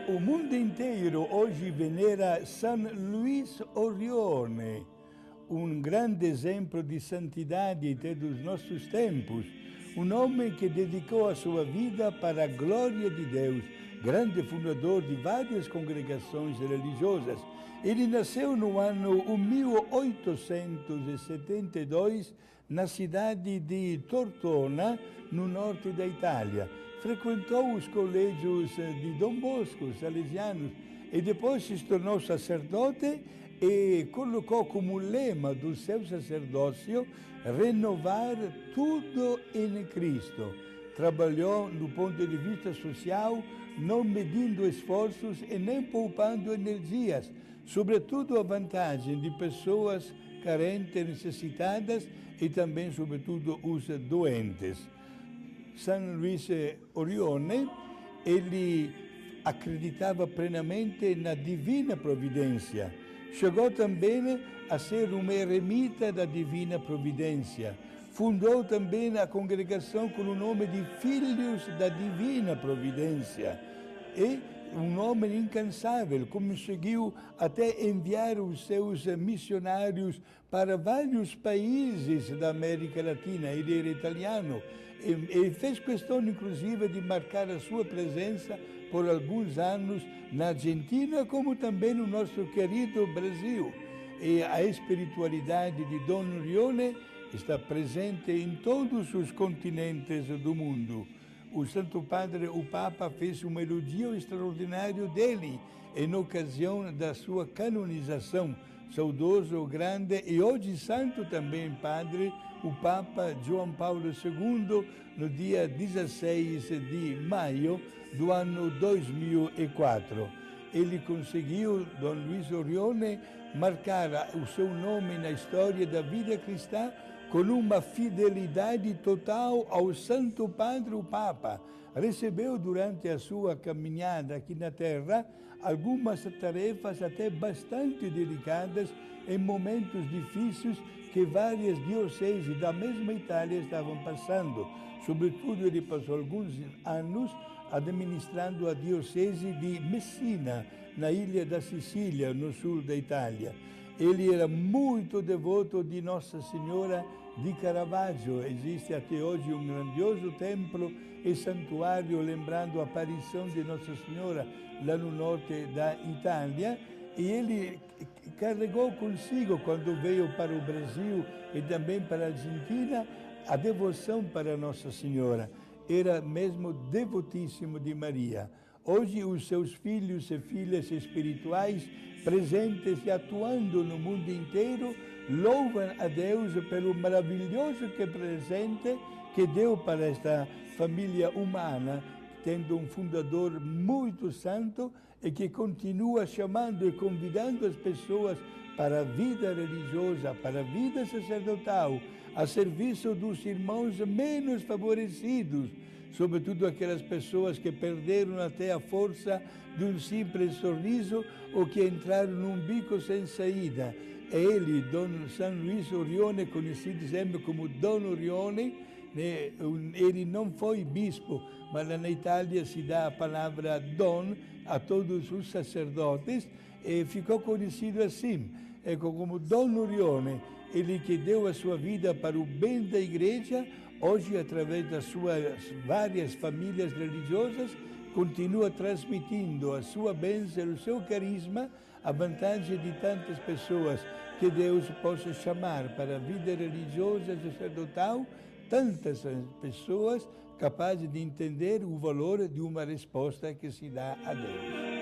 O mundo inteiro hoje venera San Luis Orione, um grande exemplo de santidade dos nossos tempos, um homem que dedicou a sua vida para a glória de Deus, grande fundador de várias congregações religiosas. Ele nasceu no ano 1872 na cidade de Tortona, no norte da Itália. Frequentou os colégios de Dom Bosco, salesianos, e depois se tornou sacerdote e colocou como lema do seu sacerdócio renovar tudo em Cristo. Trabalhou do ponto de vista social, não medindo esforços e nem poupando energias, sobretudo a vantagem de pessoas carentes, necessitadas e também, sobretudo, os doentes. San Luis Orione, ele acreditava plenamente na divina providência. Chegou também a ser um eremita da divina providência. Fundou também a congregação com o nome de Filhos da Divina Providência. E um homem incansável, conseguiu até enviar os seus missionários para vários países da América Latina. Ele era italiano e fez questão, inclusive, de marcar a sua presença por alguns anos na Argentina, como também no nosso querido Brasil. E a espiritualidade de Dom Orione está presente em todos os continentes do mundo. O Santo Padre, o Papa, fez um elogio extraordinário dele em ocasião da sua canonização. Saudoso, grande e hoje santo também, Padre, o Papa João Paulo II, no dia 16 de maio do ano 2004. Ele conseguiu, Dom Luis Orione, marcar o seu nome na história da vida cristã com uma fidelidade total ao Santo Padre, o Papa. Recebeu durante a sua caminhada aqui na Terra algumas tarefas até bastante delicadas em momentos difíceis que várias dioceses da mesma Itália estavam passando. Sobretudo, ele passou alguns anos administrando a diocese de Messina, na ilha da Sicília, no sul da Itália. Ele era muito devoto de Nossa Senhora di Caravaggio. Existe até hoje um grandioso templo e santuário lembrando a aparição de Nossa Senhora lá no norte da Itália. E ele carregou consigo, quando veio para o Brasil e também para a Argentina, a devoção para Nossa Senhora. Era mesmo devotíssimo de Maria. Hoje, os seus filhos e filhas espirituais, presentes e atuando no mundo inteiro, louvam a Deus pelo maravilhoso presente que deu para esta família humana, tendo um fundador muito santo e que continua chamando e convidando as pessoas para a vida religiosa, para a vida sacerdotal, a serviço dos irmãos menos favorecidos, sobretudo aquelas pessoas que perderam até a força de um simples sorriso ou que entraram num bico sem saída. É ele, Dom San Luis Orione, conhecido sempre como Dom Orione, né? Ele não foi bispo, mas na Itália se dá a palavra Don a todos os sacerdotes e ficou conhecido assim, como Dom Orione, ele que deu a sua vida para o bem da Igreja. Hoje, através das suas várias famílias religiosas, continua transmitindo a sua bênção, o seu carisma, a vantagem de tantas pessoas que Deus possa chamar para a vida religiosa sacerdotal, tantas pessoas capazes de entender o valor de uma resposta que se dá a Deus.